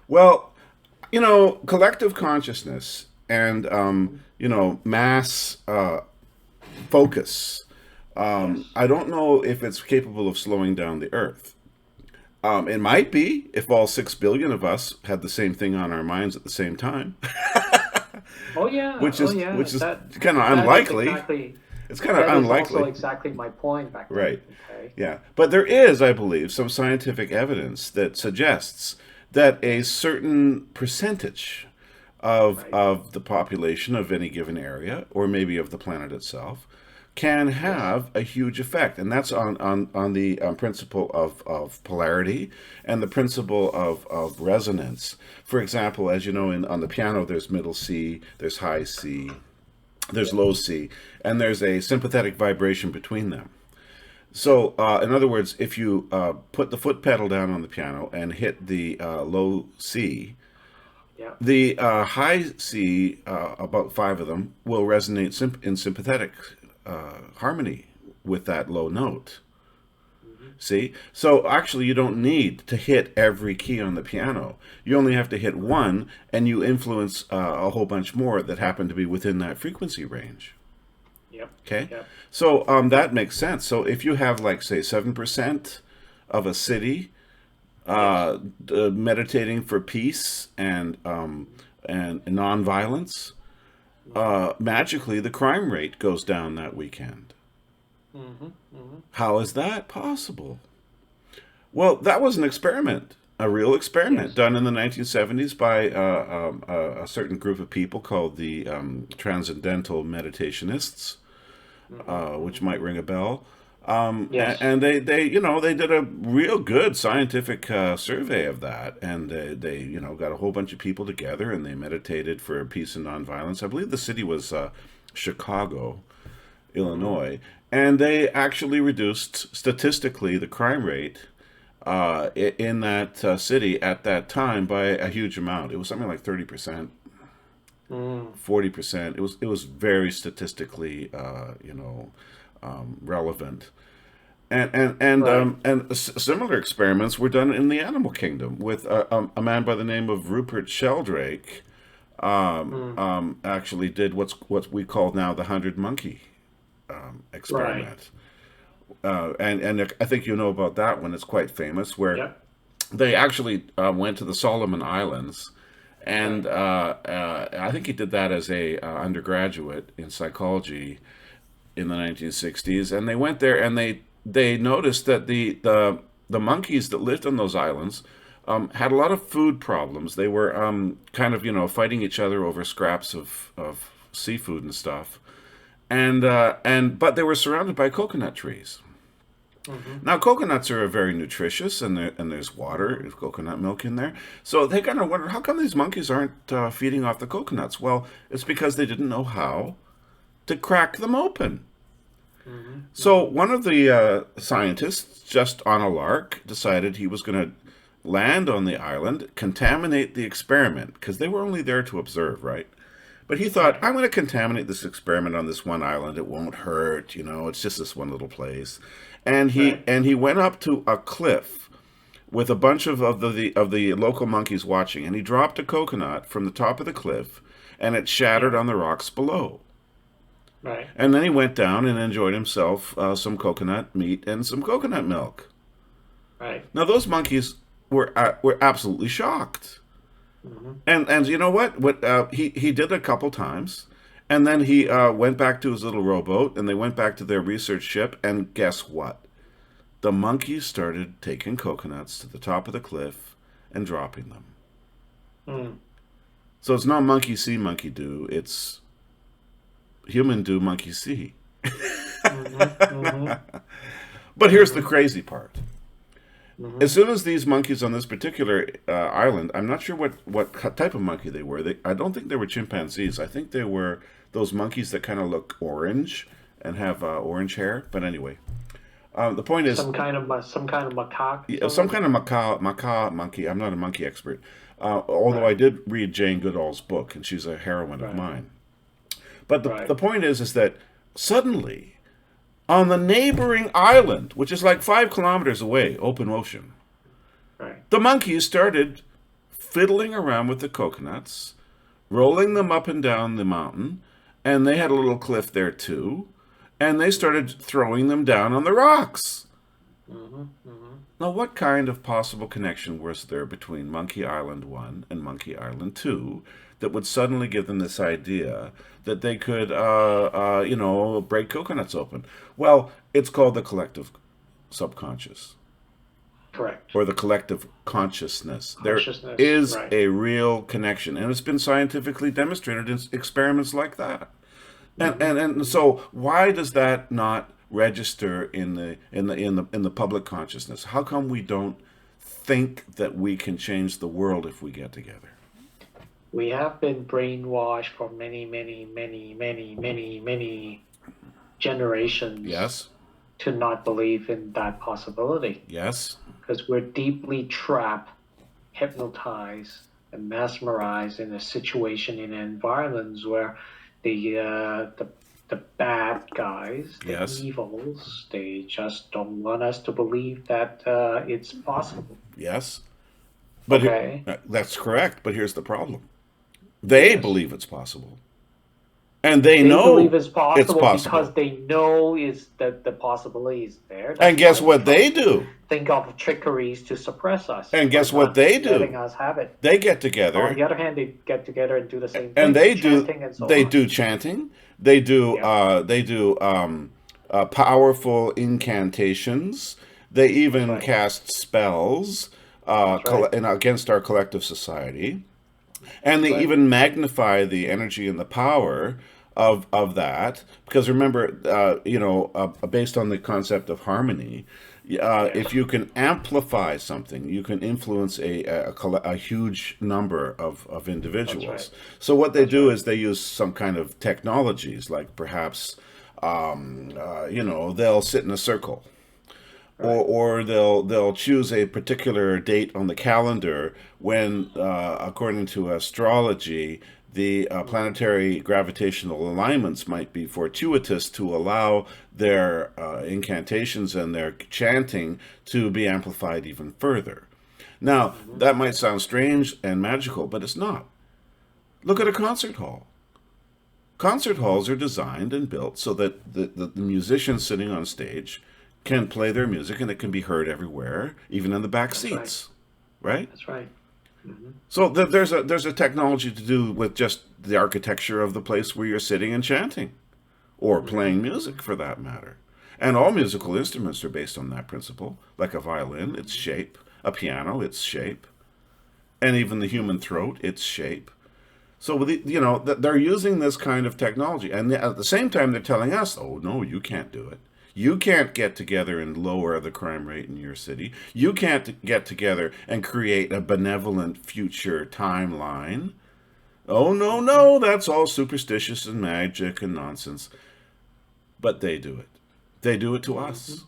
Well, collective consciousness and mass focus. Yes. I don't know if it's capable of slowing down the Earth. It might be if all 6 billion of us had the same thing on our minds at the same time, Oh yeah. which Oh is yeah. which is That kind of that is unlikely. exactly It's kind of that is also unlikely, exactly my point back then. right? Okay. Yeah, but there is, I believe, some scientific evidence that suggests that a certain percentage of Right. of the population of any given area, or maybe of the planet itself, can Yes. have a huge effect, and that's on the principle of polarity and the principle of resonance. For example, as you know, on the piano, there's middle C, there's high C, there's Yep. low C, and there's a sympathetic vibration between them. So, in other words, if you put the foot pedal down on the piano and hit the low C, Yep. the high C, about five of them, will resonate in sympathetic harmony with that low note. Hmm. See? So actually, you don't need to hit every key on the piano. You only have to hit one, and you influence a whole bunch more that happen to be within that frequency range. Yep. Okay? Yep. So that makes sense. So if you have, like, say, 7% of a city Yes. meditating for peace and nonviolence, Hmm. magically the crime rate goes down that weekend. Hmm. Hmm. How is that possible? Well, that was an experiment, a real experiment Yes. done in the 1970s by a certain group of people called the Transcendental Meditationists, Hmm. which Hmm. might ring a bell. Yes. And they did a real good scientific survey of that, and they got a whole bunch of people together and they meditated for peace and nonviolence. I believe the city was Chicago, Hmm. Illinois, and they actually reduced statistically the crime rate in that city at that time by a huge amount. It was something like 30%, Mm. 40%. It was very statistically relevant. Right. And similar experiments were done in the animal kingdom with a man by the name of Rupert Sheldrake. Mm. Actually did what we call now the 100 monkey Right. experiment. And I think you know about that one. It's quite famous, where Yep. they actually went to the Solomon Islands, and Right. I think he did that as a undergraduate in psychology in the 1960s. And they went there and they noticed that the monkeys that lived on those islands had a lot of food problems. They were kind of fighting each other over scraps of seafood and stuff, and but they were surrounded by coconut trees. Hmm. Now, coconuts are very nutritious, and there's water, Hmm. there's coconut milk in there. So they kind of wondered, how come these monkeys aren't feeding off the coconuts? Well, it's because they didn't know how to crack them open. Hmm. So Hmm. one of the scientists, just on a lark, decided he was going to land on the island, contaminate the experiment, because they were only there to observe, right? But he thought, Right. I'm going to contaminate this experiment on this one island. It won't hurt, it's just this one little place. And he Right. and he went up to a cliff with a bunch of the local monkeys watching, and he dropped a coconut from the top of the cliff, and it shattered Yep. on the rocks below. Right. And then he went down and enjoyed himself some coconut meat and some coconut milk. Right. Now those monkeys were absolutely shocked. Hmm. And you know what? He did a couple times, and then he went back to his little rowboat, and they went back to their research ship. And guess what? The monkeys started taking coconuts to the top of the cliff and dropping them. Mm. So it's not monkey see, monkey do. It's human do, monkey see. Hmm. Hmm. But here's the Hmm. crazy part. As Hmm. soon as these monkeys on this particular island, I'm not sure what type of monkey they were. I don't think they were chimpanzees. I think they were those monkeys that kind of look orange and have orange hair. But anyway, the point is, Some kind of macaque yeah, sort some of. kind of macaw monkey. I'm not a monkey expert, although I Right. did read Jane Goodall's book, and she's a heroine of Right. mine. But the Right. point is that suddenly on the neighboring island, which is like 5 kilometers away, open ocean, Right. the monkeys started fiddling around with the coconuts, rolling them up and down the mountain, and they had a little cliff there too, and they started throwing them down on the rocks. Mm-hmm. Mm-hmm. Now, what kind of possible connection was there between Monkey Island 1 and Monkey Island 2 that would suddenly give them this idea that they could, break coconuts open? Well, it's called the collective subconscious Correct. or the collective consciousness. There Consciousness. is Right. a real connection, and it's been scientifically demonstrated in experiments like that. Mm-hmm. And so why does that not register in the public consciousness? How come we don't think that we can change the world if we get together? We have been brainwashed for many, many, many, many, many, many generations Yes, to not believe in that possibility yes, because we're deeply trapped, hypnotized, and mesmerized in a situation in environments where the bad guys, the yes, evils, they just don't want us to believe that it's possible. yes. But Okay? that's correct. But here's the problem: they Yes. believe it's possible, and they They believe know it's it's possible because possible. they know is that the possibility is there. And That's guess why they what try they to do? think of trickeries to suppress us And by guess what not they letting do? us have it. They get On together the other hand, they get together and do the same and thing, chanting and so they on. do chanting. They do Yep, powerful incantations. They that's even right. cast spells That's right. against our collective society, and That's they right. even magnify the energy and the power of that. Because remember, based on the concept of harmony, if Yes, you can amplify something, you can influence a huge number of that's right. individuals. So what they That's do right. is they use some kind of technologies, like perhaps, they'll sit in a circle, Right. or they'll choose a particular date on the calendar when, according to astrology, the Mm-hmm. planetary gravitational alignments might be fortuitous to allow their incantations and their chanting to be amplified even further. Now, Mm-hmm. that might sound strange and magical, but it's not. Look at a concert hall. Concert Mm-hmm. halls are designed and built so that the musicians sitting on stage can play their music and it can be heard everywhere, even in the back That's right. seats, right? That's right. Mm-hmm. So there's a technology to do with just the architecture of the place where you're sitting and chanting, or Mm-hmm. playing music for that matter. And all musical Mm-hmm. instruments are based on that principle. Like a violin, its shape; a piano, its shape; and even the human throat, its shape. So they're using this kind of technology, and at the same time they're telling us, "Oh no, you can't do it. You can't get together and lower the crime rate in your city. You can't get together and create a benevolent future timeline. Oh no, Mm-hmm. no, that's all superstitious and magic and nonsense." But they do it. They do it to Mm-hmm. us.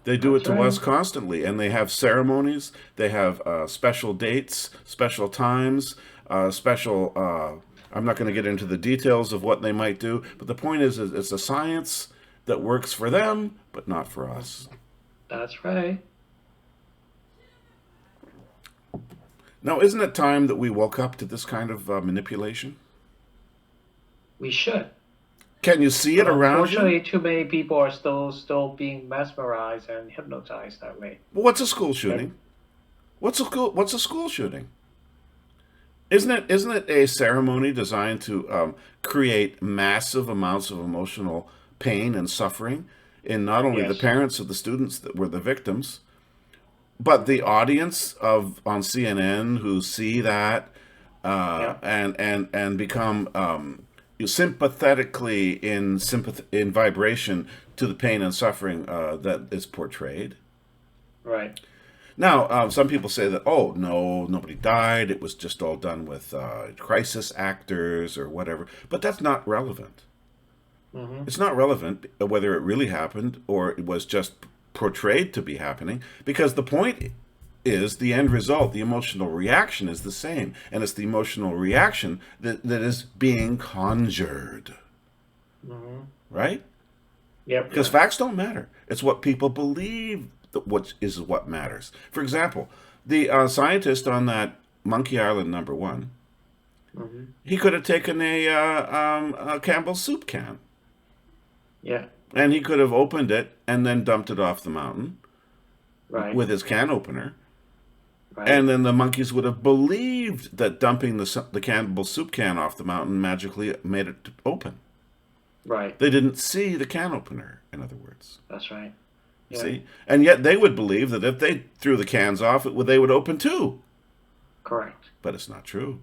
They do it That's to us right. constantly, and they have ceremonies. They have special dates, special times, special. I'm not going to get into the details of what they might do, but the point is, it's a science that works for them, but not for us. Mm-hmm. That's right. Now, isn't it time that we woke up to this kind of manipulation? We should. Can you see it But around you? unfortunately, too many people are still being mesmerized and hypnotized that way. Well, what's a school Ev- shooting? What's a school shooting? Isn't it a ceremony designed to create massive amounts of emotional pain and suffering in not only the Yes. parents of the students that were the victims, but the Mm-hmm. audience of on CNN who see that Yeah. and become sympathetically in vibration to the pain and suffering that is portrayed. Right. Now, some people say that, oh, no, nobody died. It was just all done with crisis actors or whatever. But that's not relevant. Mm-hmm. It's not relevant whether it really happened or it was just portrayed to be happening, because the point is the end result, the emotional reaction is the same. And it's the emotional reaction that is being conjured, Mm-hmm. right? Yep. Because Yep. facts don't matter. It's what people believe that what matters. For example, the scientist on that Monkey Island number one, Hmm. he could have taken a Campbell's soup can, Yeah. and he could have opened it and then dumped it off the mountain Right. with his can opener. Right. And then the monkeys would have believed that dumping the Campbell's soup can off the mountain magically made it open. Right. They didn't see the can opener, in other words. That's right. Yeah. See? And yet they would believe that if they threw the cans off, they would open too. Correct. But it's not true.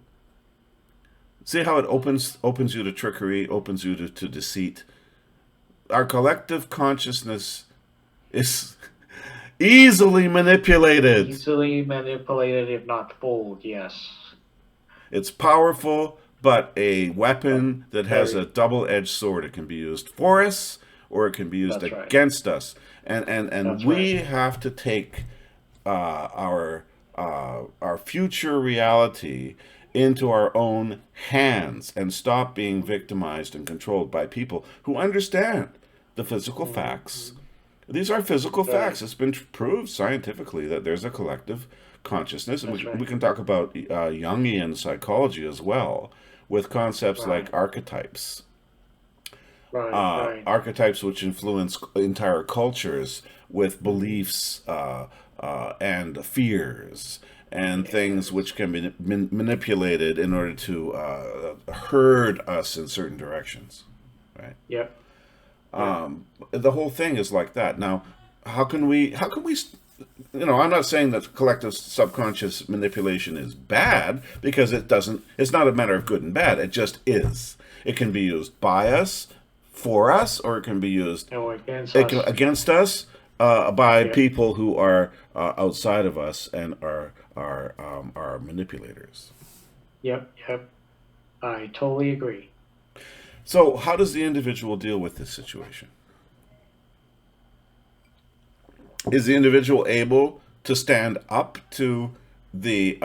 See how it opens you to trickery, opens you to deceit. Our collective consciousness is easily manipulated. Easily manipulated, if not fooled. Yes. It's powerful, but a weapon that has Very. a double-edged sword. It can be used for us, or it can be used That's right. against us. And That's we right. have to take our future reality into our own hands and stop being victimized and controlled by people who understand the physical facts. Hmm. These are physical Right. facts. It's been proved scientifically that there's a collective consciousness, and That's we right. can talk about Jungian psychology as well, with concepts like Right. archetypes. Right. Right. Archetypes which influence entire cultures with Hmm. beliefs and fears and things Yes. which can be manipulated in order to herd us in certain directions, right? Yep. Yep. The whole thing is like that. Now, how can we, I'm not saying that collective subconscious manipulation is bad, because it's not a matter of good and bad. It just is. It can be used by us, for us, or it can be used No against us. against us by Yep. people who are outside of us and are manipulators. Yep. Yep. I totally agree. So, how does the individual deal with this situation? Is the individual able to stand up to the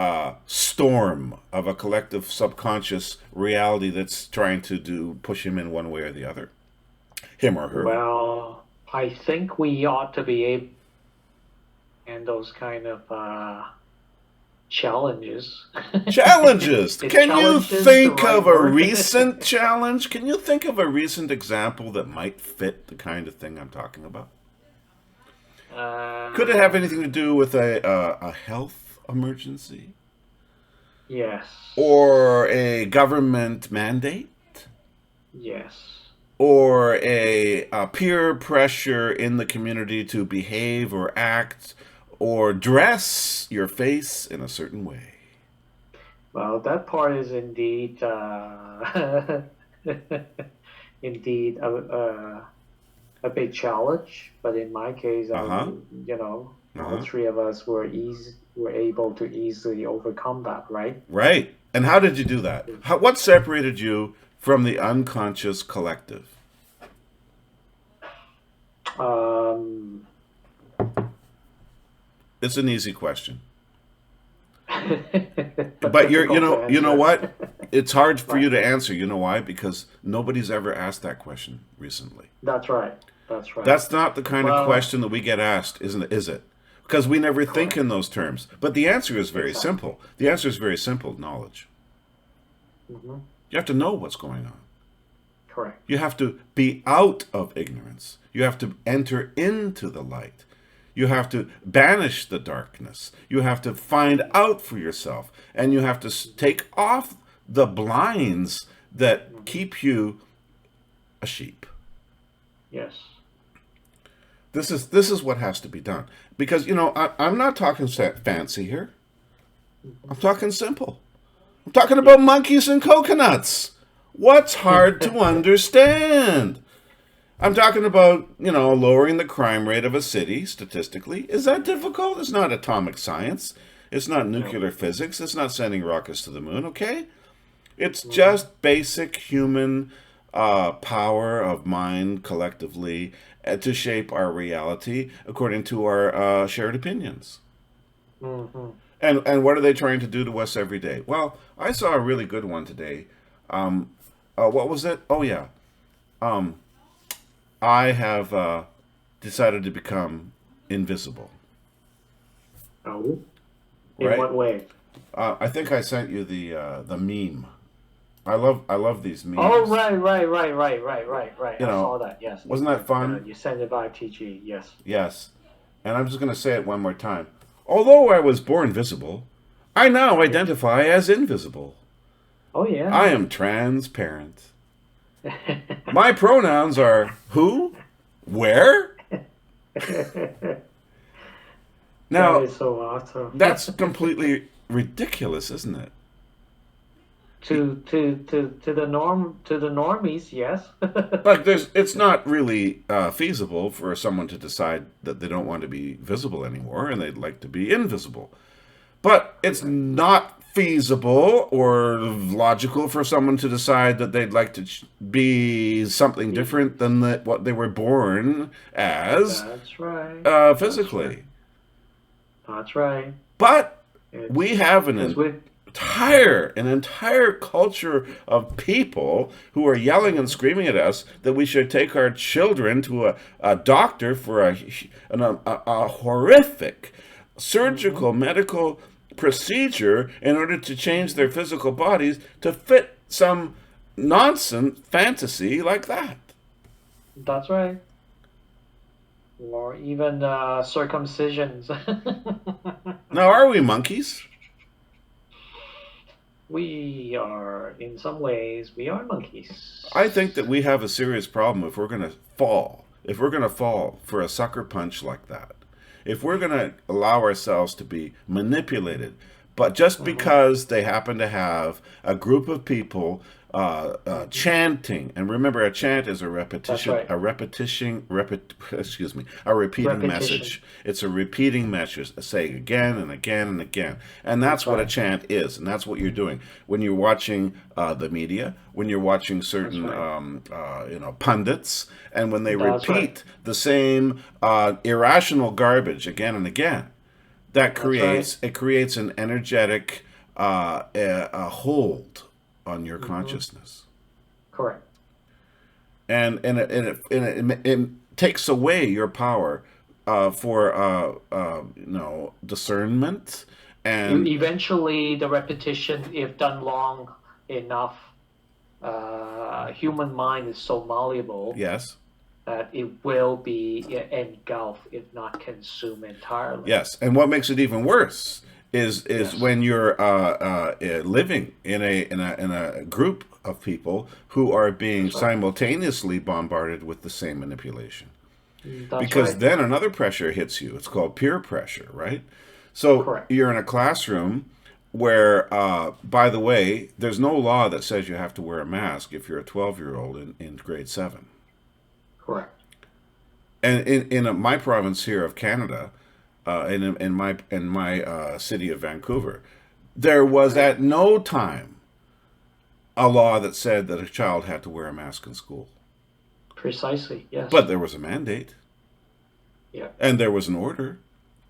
storm of a collective subconscious reality that's trying to push him in one way or the other, him or her? Well, I think we ought to be able to handle those kind of challenges. Challenges. Is Can you challenges the think right of a word? recent challenge? Can you think of a recent example that might fit the kind of thing I'm talking about? Could it have uh, anything to do with a health emergency yes. or a government mandate? Yes. Or a peer pressure in the community to behave or act or dress your face in a certain way. Well, that part is indeed indeed a big challenge. But in my case, Uh huh. Uh all huh. three of us were able to easily overcome that, right? Right. And how did you do that? What separated you from the unconscious collective? Um, It's an easy question. but But difficult to you know answer. what? It's hard for you Right. to answer. You know why? Because nobody's ever asked that question recently. That's right. That's right. That's not the kind of Well, question that we get asked, isn't it? Is it? Because we never think in correct. those terms. But the answer is very Exactly. simple. The answer is very simple: knowledge. Hmm. You have to know what's going on. Correct. You have to be out of ignorance. You have to enter into the light. You have to banish the darkness. You have to find out for yourself. And you have to take off the blinds that Hmm. keep you a sheep. Yes. This is what has to be done. Because, I'm not talking fancy here. Hmm. I'm talking simple. I'm talking about monkeys and coconuts. What's hard to understand? I'm talking about, lowering the crime rate of a city statistically. Is that difficult? It's not atomic science. It's not No. nuclear physics. It's not sending rockets to the moon, okay? It's Hmm. just basic human power of mind collectively to shape our reality according to our shared opinions. Hmm. And what are they trying to do to us every day? Well, I saw a really good one today. What was it? Oh, yeah. Um, I have decided to become invisible, Oh. In right? what way? I think I sent you the meme. I love these Oh, memes. right. You I saw know, that. Yes, wasn't that fun? you sent it by TG. Yes. Yes. And I'm just going to say it one more time. Although I was born visible, I now Yeah. identify as invisible. Oh I yeah. am transparent. My pronouns are who, where. That Now, is so awesome. that's completely ridiculous, isn't it? To the normies, yes. Like, it's not really feasible for someone to decide that they don't want to be visible anymore and they'd like to be invisible. But it's Correct. not feasible or logical for someone to decide that they'd like to be something different than what they were born as That's right. That's right. physically. That's right. But we It's have because an entire culture of people who are yelling and Mhm. screaming at us that we should take our children to a doctor for a horrific Mhm. surgical medical procedure in order to change their physical bodies to fit some nonsense fantasy like that. That's right. Or even circumcisions. Now, are we monkeys? We are, in some ways, we are I think monkeys. that we have a serious problem if we're going to fall. If we're going to fall for a sucker punch like that. If we're going to allow ourselves to be manipulated, but just Hmm. because they happen to have a group of people Hmm. chanting, and remember, a chant is That's right. excuse me, a repeating Repetition. message. It's a repeating message, saying again and again and again, and that's That's what a right. chant is, and that's what you're doing when you're watching the media, when you're watching That's certain right. pundits, and when they That's right. repeat the same irrational garbage again and again. That That's right. creates an energetic a hold on your Hmm. consciousness, Correct. and it takes away your power for discernment and Eventually, the repetition, if done long enough, human mind is so malleable yes. that it will be engulfed, if not consumed entirely. Yes, and what makes it even worse is Yes, when you're living in a group of people who are being that's right. simultaneously bombarded with the same manipulation. That's Because right. then another pressure hits you. It's called peer pressure, right? So Correct. you're in a classroom where, by the way, there's no law that says you have to wear a mask if you're a 12-year-old in grade 7. Correct. And in my province here of Canada, in my city of Vancouver, there was Right. at no time a law that said that a child had to wear a mask in school. Precisely. But Yes. there was a mandate, Yeah. and there was an order,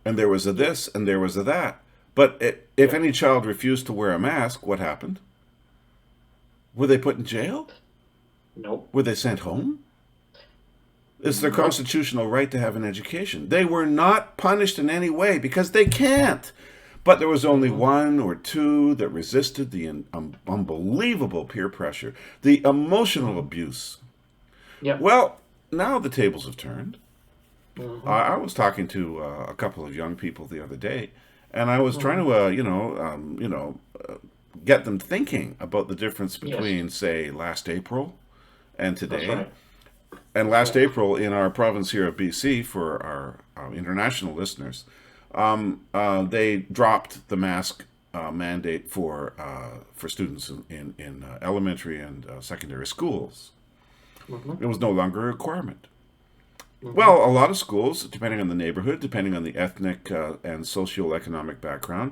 and there was a Yeah. this, and there was a that. But if Yeah. any child refused to wear a mask, what happened? Were they put in jail? Nope. Were they sent home? It's their Nope. constitutional right to have an education. They were not punished in any way because they can't. But there was only Hmm. one or two that resisted the unbelievable peer pressure, the emotional Hmm. abuse. Yep. Well, now the tables have turned. Hmm. I was talking to a couple of young people the other day, and I was trying Hmm. to, get them thinking about the difference Yes. between, say, last April and That's today. right. And That's last right. April in our province here of BC, for our international listeners, they dropped the mask mandate for students in elementary and secondary schools. Hmm. It was no longer a requirement. Hmm. Well, a lot of schools, depending on the neighborhood, depending on the ethnic and socioeconomic background,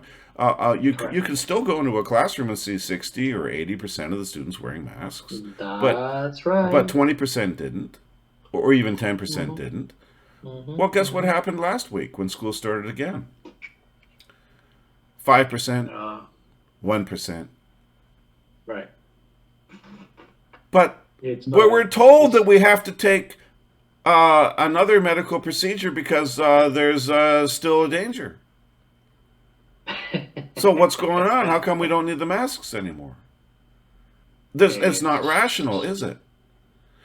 you Correct. can still go into a classroom and see 60 or 80% of the students wearing masks, but That's but right. 20% didn't, or even 10% Hmm. didn't. Hmm. Well, guess what Hmm. happened last week when school started again? 5%, Uh, 1%. right. But It's not we're a. told that It's we have to take another medical procedure because there's still a danger. So what's going on? How come we don't need the masks anymore? This it's not rational, It's is it?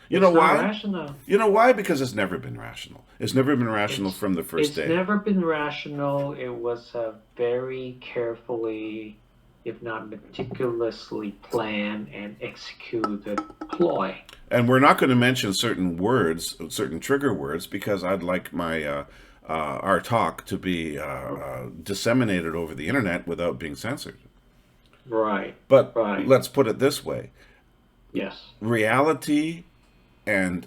You know it's not why? rational. You know why? Because it's never been rational. It's never been rational It's from the first it's day. never been rational. It was a very carefully, if not meticulously planned and executed ploy. And we're not going to mention certain words, certain trigger words, because I'd like my our talk to be disseminated over the internet without being censored. Right, But right. let's put it this way: Yes. reality and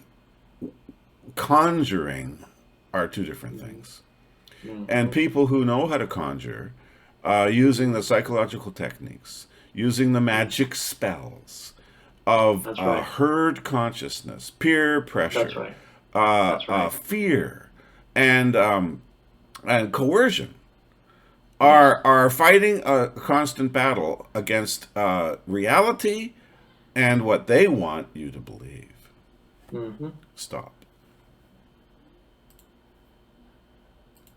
conjuring are two different things. And Mm-hmm. people who know how to conjure, using the psychological techniques, using the magic spells of That's right. herd consciousness, peer That's pressure, right. That's right. fear, and coercion, Yes. are fighting a constant battle against reality and what they want you to believe. Mm-hmm. Stop.